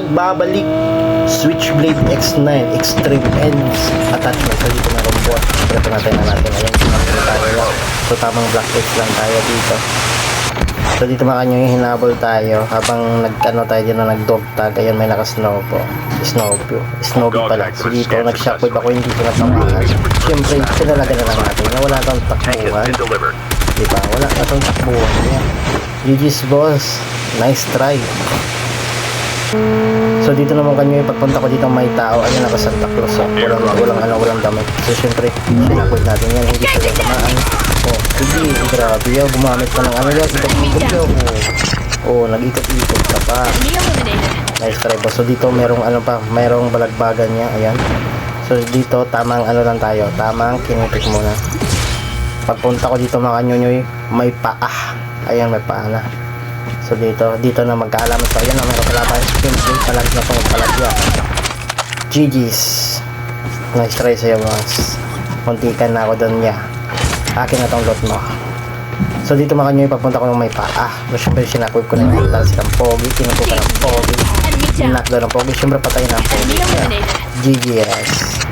nagbabalik. Switchblade X9 Extreme Ends attachment. So dito na robot. Siyempre natin na natin. Ayan, sinapin tayo. So tamang black X lang tayo dito. So dito makanyo yung hinabol tayo habang nag-ano tayo dyan na nag-dog tag. Ayan, may naka-snow po. Snowbie pala. So dito nag-shockwave ako, hindi ko natamaan. Siyempre pinalaga na lang natin na wala kang takbuhan, diba? Wala ka itong takbuhan. Ayan, GG's boss, nice try. So dito naman kanyo pagpunta ko dito may tao. Ayan, naka Santa Claus. So, walang damit. So syempre sinakot natin yan, hindi sila tamaan. Oh, sige, grabe yan, gumamit ka ng ano yan, ikot-ikot yun. Oh, nag-ikot-ikot ka pa. Nice try boss. So dito merong ano pa, merong balagbagan niya. Ayan. So dito tamang ano lang tayo, tamang kinipik muna. Pagpunta ko dito mga kanyonyoy, may paa. Ayan, may paa na. So dito na magkaalaman. So ayan na, may kapalaban. Simple, palag na itong palagya. GG's. Nice try sa'yo boss. Muntikan na ako doon niya. Akin na tong lot mo. So dito mga kanyonyoy, pagpunta ko ng may paa. So syempre sinakwib ko na yung tal silang pogi. Kinupo ka ng pogi. Knockdown ng pogi. Syempre patayin na ang pogi. GG's.